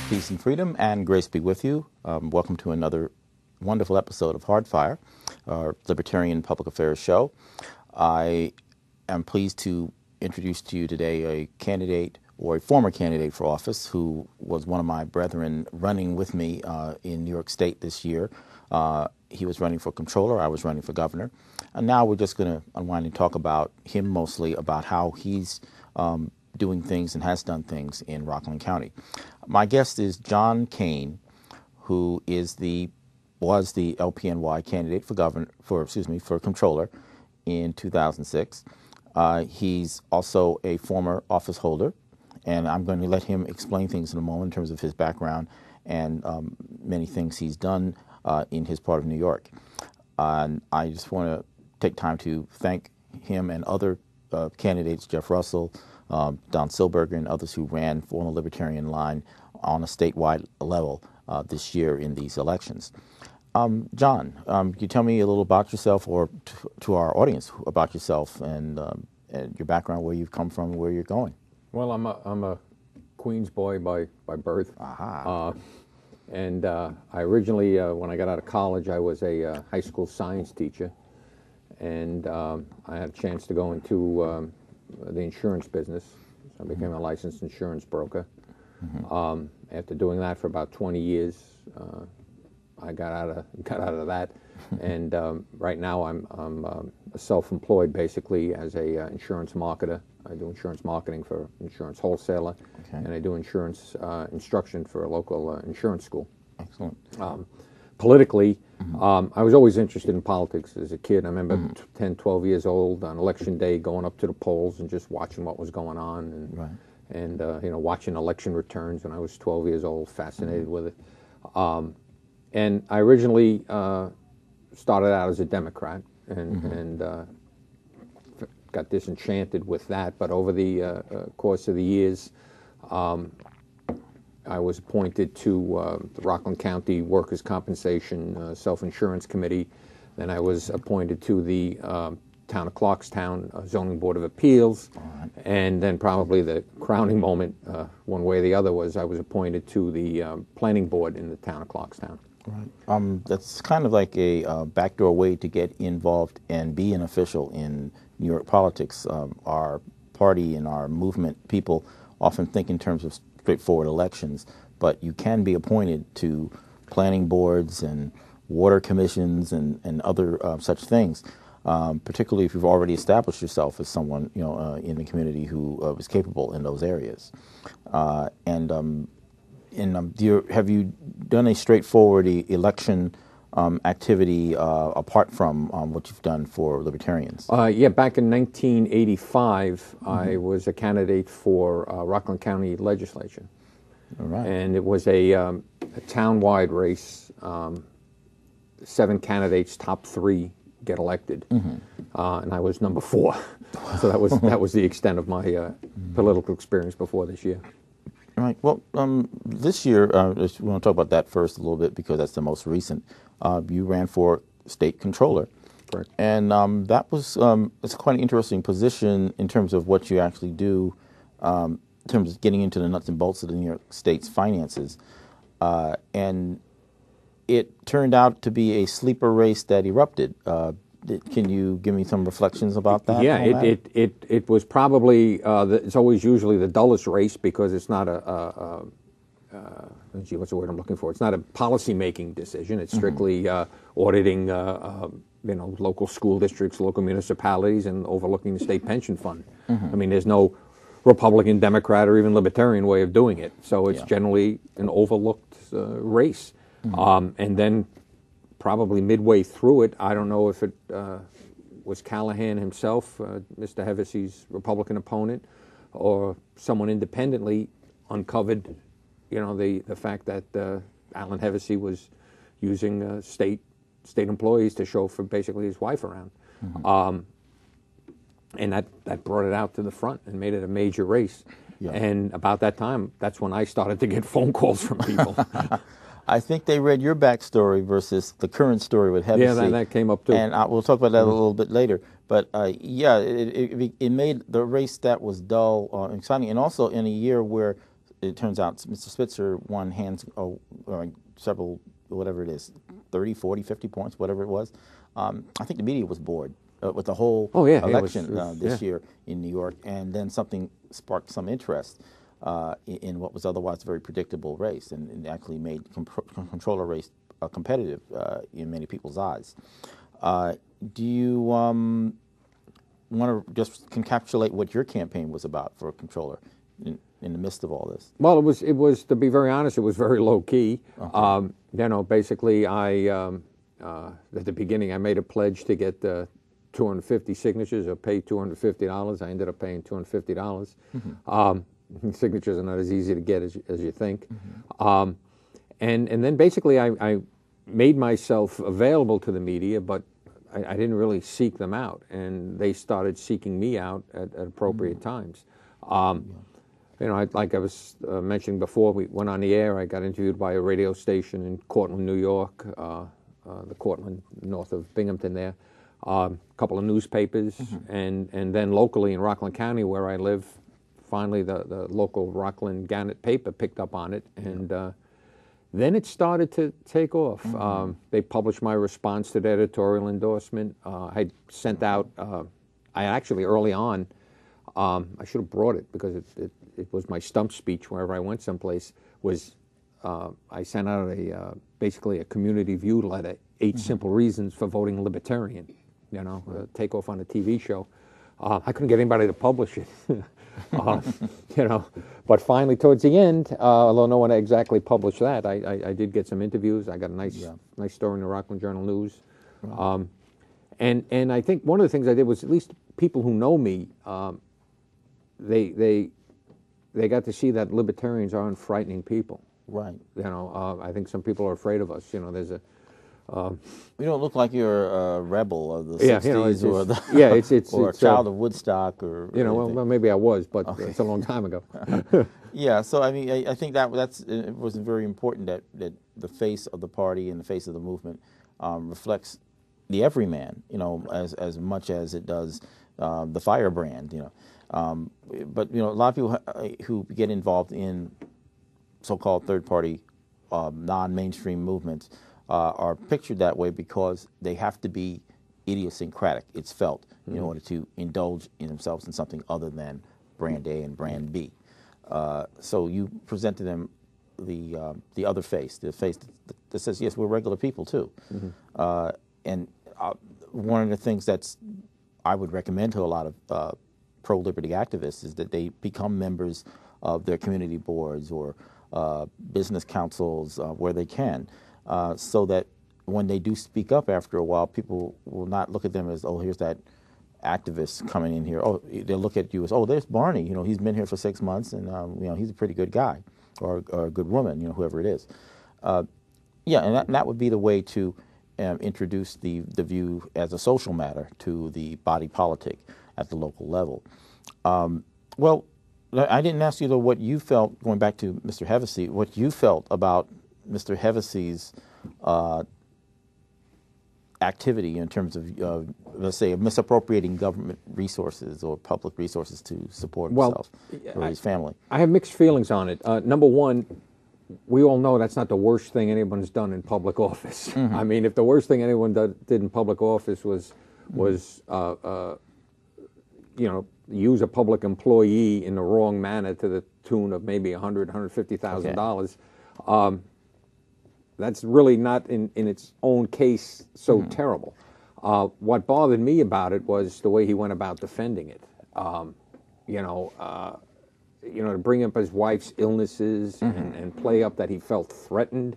Peace and freedom and grace be with you. Welcome to another wonderful episode of Hardfire, our Libertarian Public Affairs show. I am pleased to introduce to you today a candidate or a former candidate for office who was one of my brethren running with me in New York State this year. He was running for controller, I was running for governor. And now we're just going to unwind and talk about him, mostly about how he's doing things and has done things in Rockland County. My guest is John Cain, who was the LPNY candidate for controller in 2006. He's also a former office holder, and I'm going to let him explain things in a moment in terms of his background and many things he's done in his part of New York. And I just want to take time to thank him and other candidates, Jeff Russell, Don Silberger, and others who ran for the Libertarian line on a statewide level this year in these elections. John, can you tell me a little about yourself, or to our audience about yourself and your background, where you've come from, where you're going? Well, I'm a Queens boy by birth. Aha. And I originally, when I got out of college, I was a high school science teacher, and I had a chance to go into the insurance business. So I became a licensed insurance broker. After doing that for about 20 years, I got out of that, and right now I'm self-employed basically as a insurance marketer. I do insurance marketing for insurance wholesaler, and I do insurance instruction for a local insurance school. Excellent. Politically, I was always interested in politics as a kid. I remember 10, 12 years old on election day going up to the polls and just watching what was going on, and watching election returns when I was 12 years old, fascinated with it. And I originally started out as a Democrat and got disenchanted with that. But over the course of the years, I was appointed to the Rockland County Workers' Compensation Self-Insurance Committee. Then I was appointed to the Town of Clarkstown Zoning Board of Appeals. And then probably the crowning moment, one way or the other, was I was appointed to the Planning Board in the Town of Clarkstown. Right. That's kind of like a backdoor way to get involved and be an official in New York politics. Our party and our movement, people often think in terms of straightforward elections, but you can be appointed to planning boards and water commissions and other such things, particularly if you've already established yourself as someone in the community who is capable in those areas. Have you done a straightforward election activity apart from what you've done for Libertarians? Yeah, back in 1985, I was a candidate for Rockland County Legislature. All right. And it was a town-wide race. 7 candidates, top 3 get elected, and I was number 4. So that was the extent of my political experience before this year. All right. Well, this year, we want to talk about that first a little bit because that's the most recent. You ran for state controller. Correct. And that was it's quite an interesting position in terms of what you actually do, in terms of getting into the nuts and bolts of the New York State's finances. And it turned out to be a sleeper race that erupted. Can you give me some reflections about that? Yeah, it was probably, it's always usually the dullest race because it's not what's the word I'm looking for? It's not a policy-making decision. It's strictly auditing, local school districts, local municipalities, and overlooking the state pension fund. I mean, there's no Republican, Democrat, or even Libertarian way of doing it. So it's generally an overlooked race. And then probably midway through it, I don't know if it was Callahan himself, Mr. Hevesey's Republican opponent, or someone independently uncovered, the fact that Alan Hevesey was using state employees to chauffeur basically his wife around. And that brought it out to the front and made it a major race. Yeah. And about that time, that's when I started to get phone calls from people. I think they read your backstory versus the current story with Hevesey. Yeah, that came up too. And we'll talk about that a little bit later. But it made the race that was dull exciting, and also in a year where it turns out Mr. Spitzer won several, whatever it is, 30, 40, 50 points, whatever it was. I think the media was bored with the whole election this year in New York, and then something sparked some interest in what was otherwise a very predictable race, and actually made controller race competitive in many people's eyes. Do you want to just encapsulate what your campaign was about for controller in the midst of all this? Well, it was to be very honest, it was very low key. Okay. Basically, I at the beginning I made a pledge to get 250 signatures or pay $250. I ended up paying $250. Signatures are not as easy to get as you think. And then basically I made myself available to the media, but I didn't really seek them out, and they started seeking me out at appropriate times. Like I was mentioning before, we went on the air. I got interviewed by a radio station in Cortland, New York, the Cortland north of Binghamton there, a couple of newspapers, and then locally in Rockland County where I live, finally the local Rockland Gannett paper picked up on it, and then it started to take off. They published my response to the editorial endorsement. I sent out, I actually early on, I should have brought it because it was my stump speech wherever I went someplace, I sent out basically a community view letter, 8 simple reasons for voting Libertarian, take off on a TV show. I couldn't get anybody to publish it. But finally towards the end, although no one exactly published that, I did get some interviews. I got a nice story in the Rockland Journal News. And I think one of the things I did was, at least people who know me, they got to see that libertarians aren't frightening people. Right. I think some people are afraid of us. There's a you don't look like you're a rebel of the 60s or a child of Woodstock or well, maybe I was, but it's a long time ago. Yeah, so I mean, I think it was very important that the face of the party and the face of the movement reflects the everyman, as much as it does the firebrand, But a lot of people who get involved in so-called third-party, non-mainstream movements are pictured that way because they have to be idiosyncratic, it's felt, in order to indulge in themselves in something other than brand A and brand B. So you present to them the other face, the face that says, yes, we're regular people too. And one of the things I would recommend to a lot of pro-liberty activists is that they become members of their community boards or business councils where they can, so that when they do speak up after a while, people will not look at them as, oh, here's that activist coming in here. Oh, they'll look at you as, oh, there's Barney. He's been here for 6 months, and he's a pretty good guy, or a good woman, whoever it is. Yeah, and that would be the way to introduce the view as a social matter to the body politic at the local level. Well, I didn't ask you, though, what you felt, going back to Mr. Hevesy, what you felt about Mr. Hevesy's activity in terms of, let's say, misappropriating government resources or public resources to support himself or his family. I have mixed feelings on it. Number one, we all know that's not the worst thing anyone's done in public office. I mean, if the worst thing anyone did in public office was use a public employee in the wrong manner to the tune of maybe $100,000, $150,000, that's really not in its own case so terrible. What bothered me about it was the way he went about defending it. To bring up his wife's illnesses and play up that he felt threatened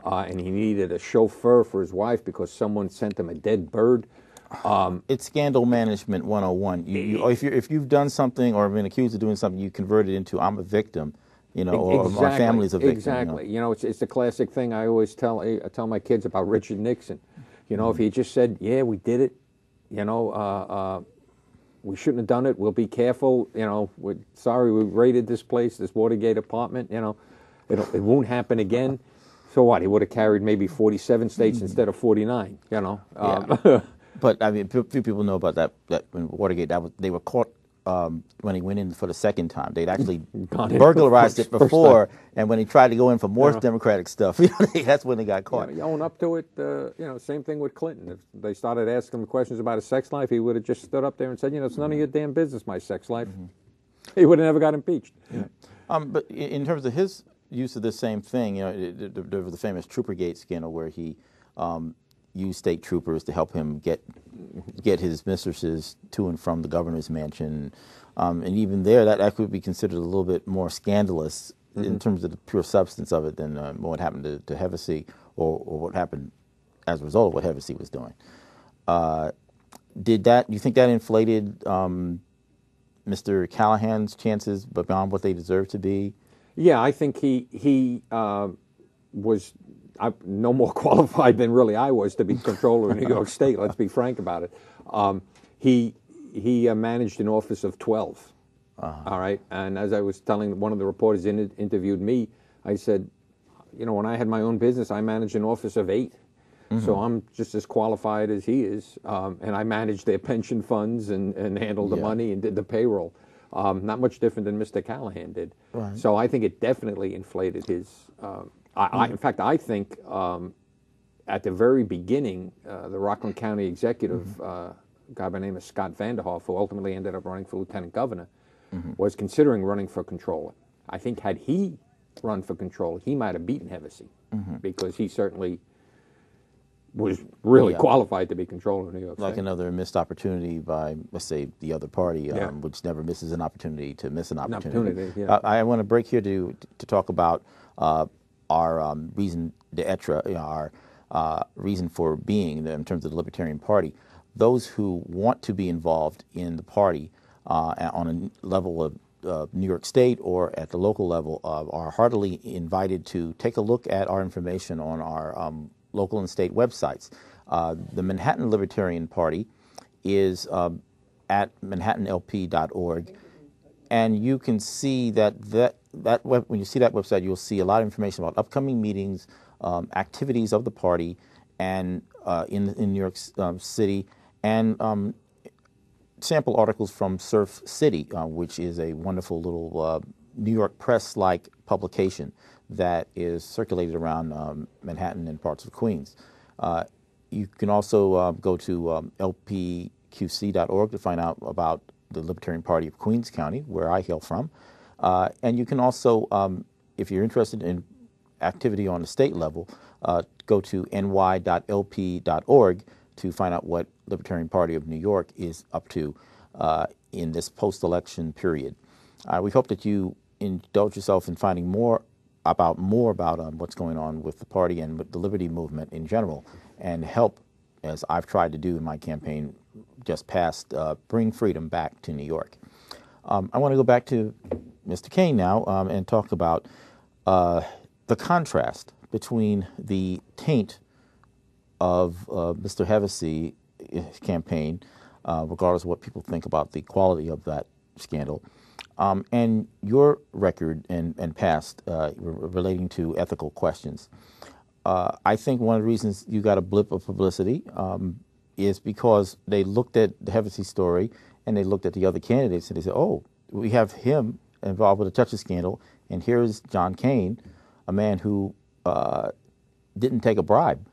and he needed a chauffeur for his wife because someone sent him a dead bird. It's scandal management 101. If you've done something or been accused of doing something, you convert it into I'm a victim, or my family's a victim. Exactly. It's the classic thing I always tell my kids about Richard Nixon. If he just said, "Yeah, we did it," we shouldn't have done it. We'll be careful. We're sorry we raided this place, this Watergate apartment. It won't happen again. So what? He would have carried maybe 47 states instead of 49. Yeah. But I mean, few people know about that when Watergate. They were caught when he went in for the second time. They'd actually Gone in burglarized it first before, time. and when he tried to go in for more Yeah. Democratic stuff, that's when they got caught. You own up to it. Same thing with Clinton. If they started asking him questions about his sex life, he would have just stood up there and said, it's none of your damn business, my sex life. He would have never got impeached. Yeah. But in terms of his use of this same thing, there was the famous Troopergate scandal where he used state troopers to help him get his mistresses to and from the governor's mansion, and even there, that could be considered a little bit more scandalous in terms of the pure substance of it than what happened to Hevesy or what happened as a result of what Hevesy was doing. Do you think that inflated Mr. Callahan's chances beyond what they deserve to be? Yeah, I think he was no more qualified than really I was to be controller of New York State. Let's be frank about it. He managed an office of 12. All right, and as I was telling one of the reporters interviewed me, I said, when I had my own business, I managed an office of 8. So I'm just as qualified as he is, and I managed their pension funds and handled the money and did the payroll. Not much different than Mr. Callahan did. Right. So I think it definitely inflated his. In fact, I think at the very beginning, the Rockland County executive, a guy by the name of Scott Vanderhoff, who ultimately ended up running for lieutenant governor, was considering running for controller. I think had he run for controller, he might have beaten Hevesy because he certainly was really qualified to be controller of New York State. Like another missed opportunity by, let's say, the other party, which never misses an opportunity to miss an opportunity. I want to break here to talk about our reason d'etre, our reason for being in terms of the Libertarian Party. Those who want to be involved in the party on a level of New York State or at the local level are heartily invited to take a look at our information on our local and state websites. The Manhattan Libertarian Party is at manhattanlp.org, and you can see that when you see that website, you'll see a lot of information about upcoming meetings, activities of the party, and in New York City, and sample articles from Surf City, which is a wonderful little New York Press-like publication that is circulated around Manhattan and parts of Queens. You can also go to lpqc.org to find out about the Libertarian Party of Queens County, where I hail from. And you can also, if you're interested in activity on the state level, go to ny.lp.org to find out what Libertarian Party of New York is up to in this post-election period. We hope that you indulge yourself in finding more about what's going on with the party and with the liberty movement in general, and help, as I've tried to do in my campaign just past, bring freedom back to New York. I want to go back to Mr. Cain now and talk about the contrast between the taint of Mr. Hevesy campaign, regardless of what people think about the quality of that scandal, and your record and past relating to ethical questions. I think one of the reasons you got a blip of publicity is because they looked at the Hevesy story and they looked at the other candidates and they said, oh, we have him involved with a touch scandal, and here's John Cain, a man who didn't take a bribe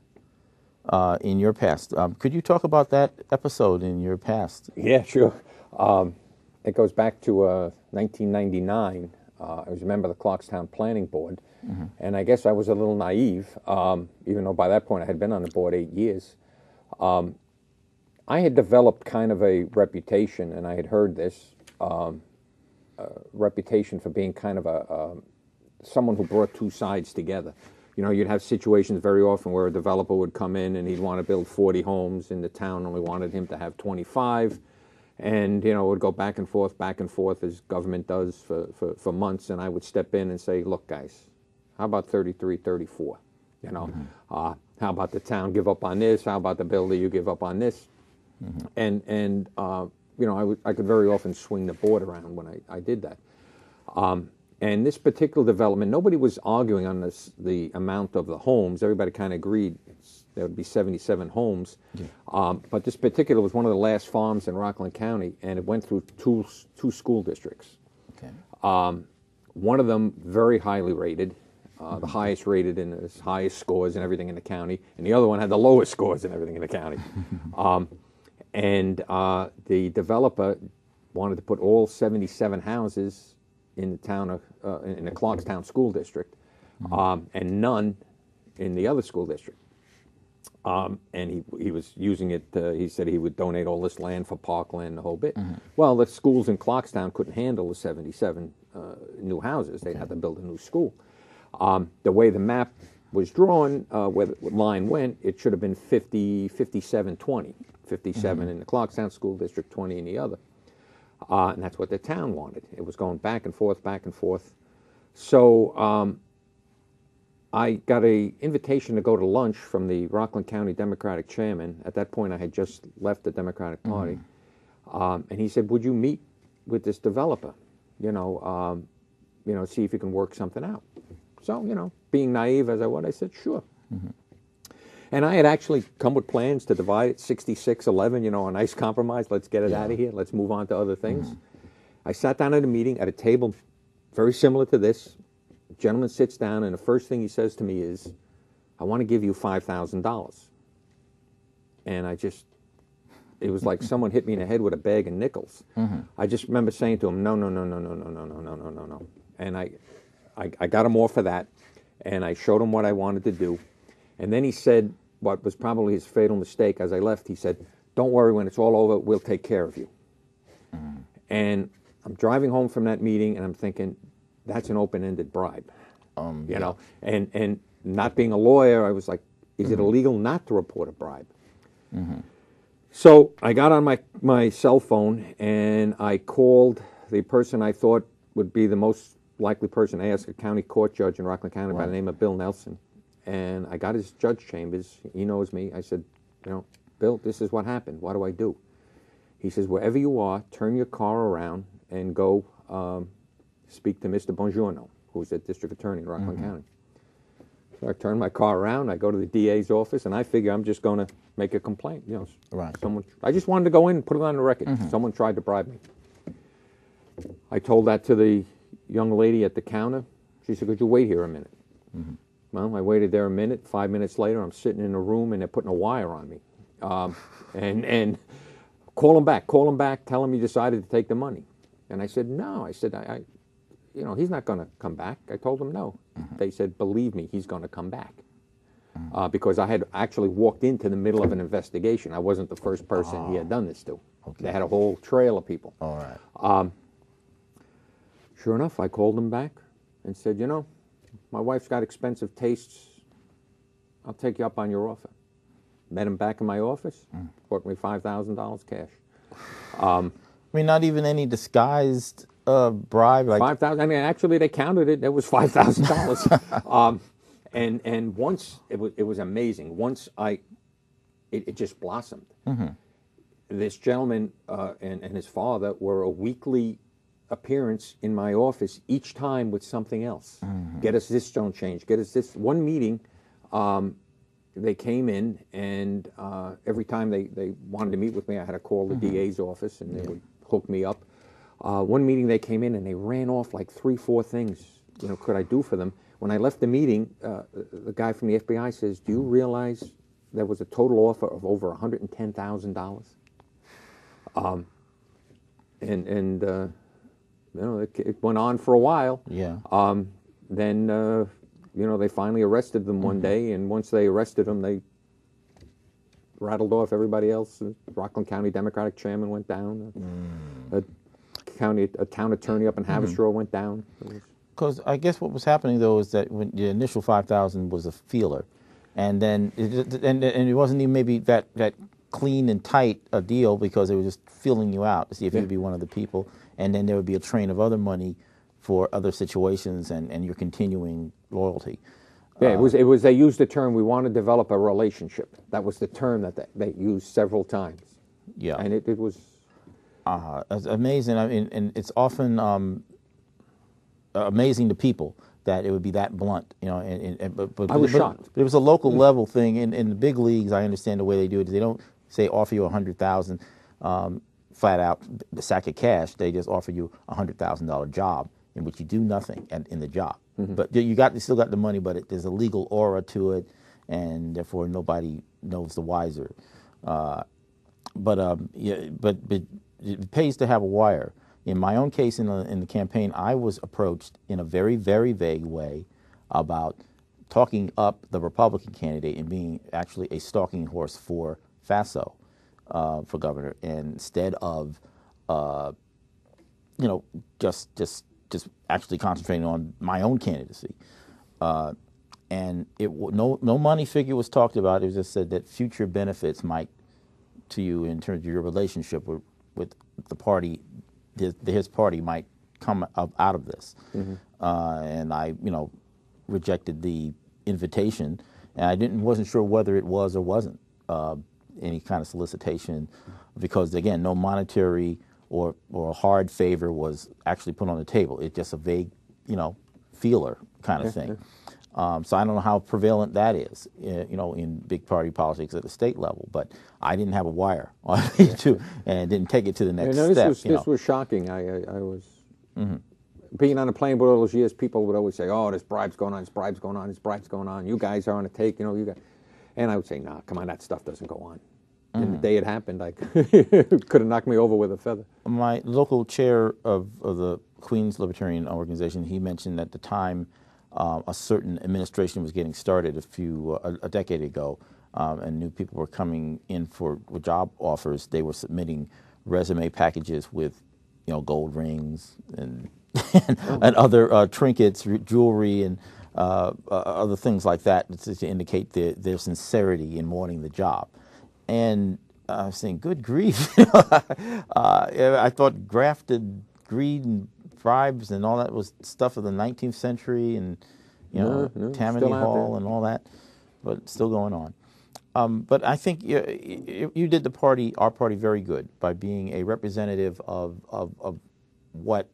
in your past. Could you talk about that episode in your past? Yeah, sure. It goes back to 1999. I was a member of the Clarkstown Planning Board, and I guess I was a little naive, even though by that point I had been on the board 8 years. I had developed kind of a reputation, and I had heard this, reputation for being kind of someone who brought two sides together. You know, you'd have situations very often where a developer would come in and he'd want to build 40 homes, and the town only wanted him to have 25. And, you know, it would go back and forth, as government does for months. And I would step in and say, look, guys, how about 33, 34? You know, how about the town give up on this? How about the builder, you give up on this? And you know, I could very often swing the board around when I did that. And this particular development, nobody was arguing on the amount of the homes. Everybody kind of agreed there would be 77 homes. Yeah. But this particular was one of the last farms in Rockland County, and it went through two school districts. Okay. One of them very highly rated, the highest rated and the highest scores and everything in the county, and the other one had the lowest scores and everything in the county. The developer wanted to put all 77 houses in the town of in the Clarkstown School District, and none in the other school district. And he was using it. He said he would donate all this land for parkland, the whole bit. Well, the schools in Clarkstown couldn't handle the 77 new houses. They'd have to build a new school. The way the map was drawn, where the line went, it should have been 50, 57, 20. 57 in the Clarkstown School District, 20 in the other. And that's what the town wanted. It was going back and forth, back and forth. So I got an invitation to go to lunch from the Rockland County Democratic chairman. At that point, I had just left the Democratic Party. And he said, would you meet with this developer, see if you can work something out. So, being naive as I was, I said, sure. And I had actually come with plans to divide it 66-11, a nice compromise. Let's get it out of here. Let's move on to other things. I sat down at a meeting at a table very similar to this. The gentleman sits down, and the first thing he says to me is, I want to give you $5,000. And it was like someone hit me in the head with a bag of nickels. I just remember saying to him, no. And I got him off of that, and I showed him what I wanted to do. And then he said, what was probably his fatal mistake as I left, he said, don't worry, when it's all over, we'll take care of you. And I'm driving home from that meeting, and I'm thinking, that's an open-ended bribe. And not being a lawyer, I was like, is it illegal not to report a bribe? So I got on my cell phone, and I called the person I thought would be the most likely person to ask, a county court judge in Rockland County by the name of Bill Nelson. And I got his judge chambers. He knows me. I said, Bill, this is what happened. What do I do? He says, wherever you are, turn your car around and go speak to Mr. Bongiorno, who's the district attorney in Rockland County. So I turn my car around, I go to the DA's office, and I figure I'm just going to make a complaint. Right. I just wanted to go in and put it on the record. Someone tried to bribe me. I told that to the young lady at the counter. She said, could you wait here a minute? Well, I waited there a minute. 5 minutes later, I'm sitting in a room, and they're putting a wire on me. And call him back, tell him you decided to take the money. And I said, no. I said, he's not going to come back. I told him no. They said, believe me, he's going to come back. Because I had actually walked into the middle of an investigation. I wasn't the first person he had done this to. Okay. They had a whole trail of people. All right. Sure enough, I called him back and said, my wife's got expensive tastes. I'll take you up on your offer. Met him back in my office, bought me $5,000 cash. Not even any disguised bribe? Like $5,000. Actually, they counted it. It was $5,000. And once, it was amazing. Once it just blossomed. This gentleman and his father were a weekly appearance in my office, each time with something else. Get us this stone change, get us this. One meeting, they came in, and every time they wanted to meet with me, I had to call the DA's office, and they would hook me up. One meeting they came in, and they ran off like 3-4 things, could I do for them. When I left the meeting, the guy from the FBI says, do you realize there was a total offer of over $110,000? It went on for a while. Yeah. Then, they finally arrested them one day, and once they arrested them, they rattled off everybody else. The Rockland County Democratic chairman went down. A town attorney up in Haverstraw went down. Because I guess what was happening, though, is that when the initial $5,000 was a feeler, and then it wasn't even maybe that clean and tight a deal, because they were just feeling you out to see if you'd be one of the people. And then there would be a train of other money for other situations and your continuing loyalty. Yeah, it was. They used the term, we want to develop a relationship. That was the term that they used several times. Yeah. And it was... It's amazing. And it's often amazing to people that it would be that blunt, but I was shocked. It was a local level thing. In the big leagues, I understand the way they do it. They don't say offer you $100,000 flat out sack of cash. They just offer you $100,000 job in which you do nothing in the job. But you still got the money, but there's a legal aura to it, and therefore nobody knows the wiser. But it pays to have a wire. In my own case, in the campaign, I was approached in a very, very vague way about talking up the Republican candidate and being actually a stalking horse for Faso for governor, instead of just actually concentrating on my own candidacy. And no money figure was talked about. It was just said that future benefits might to you in terms of your relationship with the party, his party might come out of this. And I, rejected the invitation, and I wasn't sure whether it was or wasn't any kind of solicitation, because again, no monetary or hard favor was actually put on the table. It's just a vague, feeler kind of thing. So I don't know how prevalent that is, in big party politics at the state level. But I didn't have a wire on me and didn't take it to the next step. This was shocking. I was being on the playing board all those years. People would always say, "Oh, there's bribes going on. There's bribes going on. There's bribes going on. You guys are on a take. You guys." And I would say, "Nah, come on, that stuff doesn't go on." And the day it happened, I could have knocked me over with a feather. My local chair of the Queens Libertarian Organization, he mentioned at the time a certain administration was getting started a decade ago, and new people were coming in for job offers. They were submitting resume packages with, gold rings and and other trinkets, jewelry, and other things like that to indicate their sincerity in wanting the job. And I was saying, good grief. I thought grafted greed and bribes and all that was stuff of the 19th century and, Tammany Hall and all that, but it's still going on. But I think you did our party very good by being a representative of what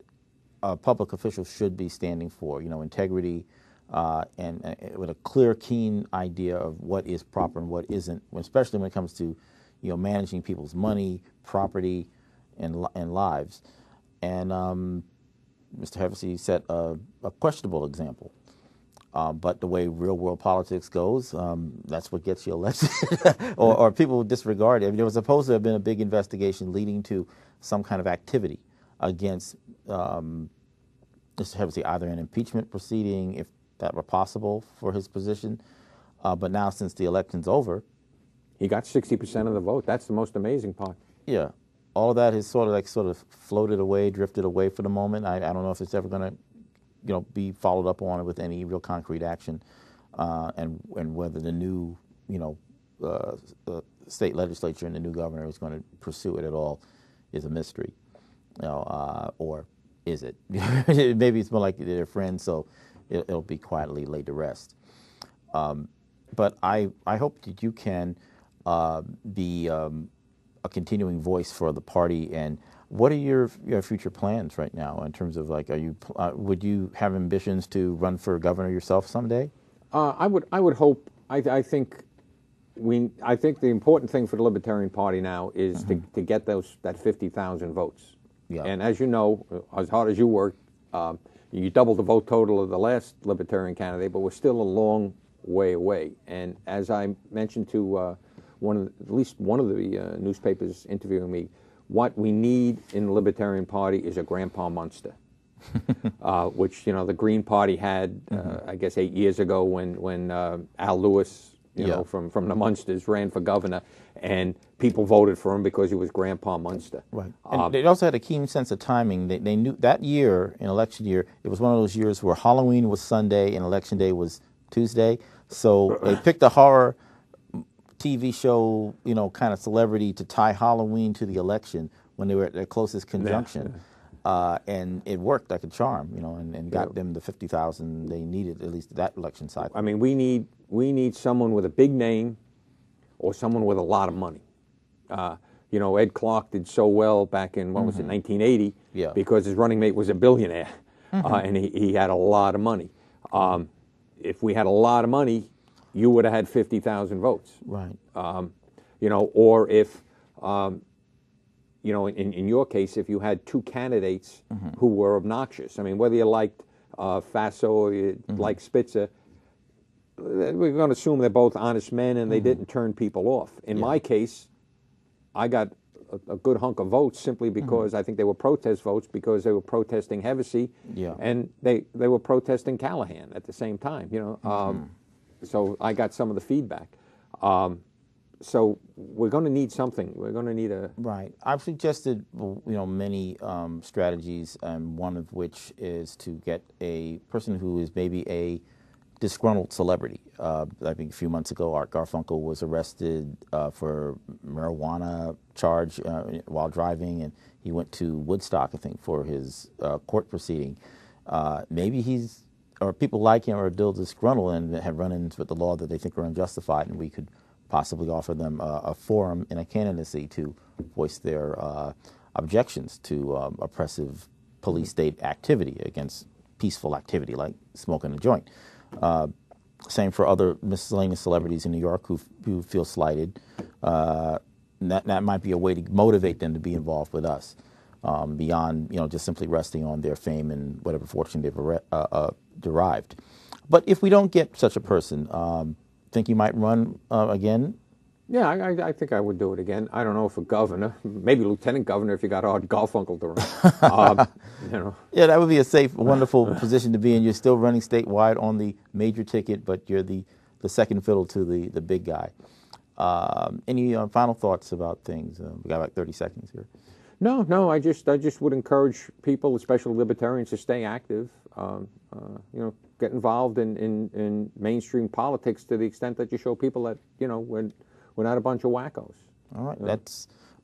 public officials should be standing for, integrity, and with a clear, keen idea of what is proper and what isn't, especially when it comes to, managing people's money, property, and lives. And Mr. Hevesy set a questionable example. But the way real-world politics goes, that's what gets you elected, or people disregard it. I mean, there was supposed to have been a big investigation leading to some kind of activity against Mr. Hevesy, either an impeachment proceeding, if that were possible for his position. But now, since the election's over, he got 60% of the vote. That's the most amazing part. Yeah, all of that has sort of floated away, drifted away for the moment. I don't know if it's ever going to, be followed up on with any real concrete action, and whether the new, state legislature and the new governor is going to pursue it at all is a mystery, or is it? Maybe it's more like they're friends, so it'll be quietly laid to rest. But I hope that you can be a continuing voice for the party. And what are your future plans right now in terms of would you have ambitions to run for governor yourself someday? I would hope. I think the important thing for the Libertarian Party now is to get that 50,000 votes. Yeah. And as you know, as hard as you worked, you doubled the vote total of the last Libertarian candidate, but we're still a long way away. And as I mentioned to at least one of the newspapers interviewing me, what we need in the Libertarian Party is a Grandpa Munster, which the Green Party had, I guess, 8 years ago when Al Lewis, from the Munsters ran for governor, and people voted for him because he was Grandpa Munster. Right. And they also had a keen sense of timing. They knew that year, in election year, it was one of those years where Halloween was Sunday and Election Day was Tuesday. So they picked a horror TV show, kind of celebrity to tie Halloween to the election when they were at their closest conjunction. And it worked like a charm, and got them the 50,000 they needed, at least that election cycle. I mean, we need someone with a big name or someone with a lot of money. Ed Clark did so well back in, 1980, because his running mate was a billionaire, and he had a lot of money. If we had a lot of money, you would have had 50,000 votes. Right. Or if, in your case, if you had two candidates who were obnoxious. I mean, whether you liked Faso or you liked Spitzer, we're going to assume they're both honest men and they didn't turn people off. In my case, I got a good hunk of votes simply because I think they were protest votes because they were protesting Hevesy and they were protesting Callahan at the same time. So I got some of the feedback. So we're going to need something. We're going to need a... Right. I've suggested, many strategies, one of which is to get a person who is maybe a disgruntled celebrity. I think a few months ago, Art Garfunkel was arrested for marijuana charge while driving, and he went to Woodstock, I think, for his court proceeding. Maybe or people like him are still disgruntled and have run-ins with the law that they think are unjustified, and we could possibly offer them a forum in a candidacy to voice their objections to oppressive police state activity against peaceful activity like smoking a joint. Same for other miscellaneous celebrities in New York who feel slighted. That might be a way to motivate them to be involved with us beyond just simply resting on their fame and whatever fortune they've derived. But if we don't get such a person, think you might run again? Yeah, I think I would do it again. I don't know for governor, maybe lieutenant governor if you got Art Garfunkel to run. Yeah, that would be a safe, wonderful position to be in. You're still running statewide on the major ticket, but you're the second fiddle to the big guy. Any final thoughts about things? We got about 30 seconds here. No. I just would encourage people, especially libertarians, to stay active. Get involved in mainstream politics to the extent that you show people that we're not a bunch of wackos. All right,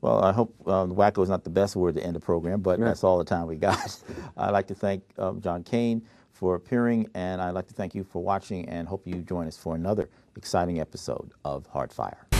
I hope wacko is not the best word to end a program, but that's all the time we got. I'd like to thank John Cain for appearing, and I'd like to thank you for watching, and hope you join us for another exciting episode of Hardfire.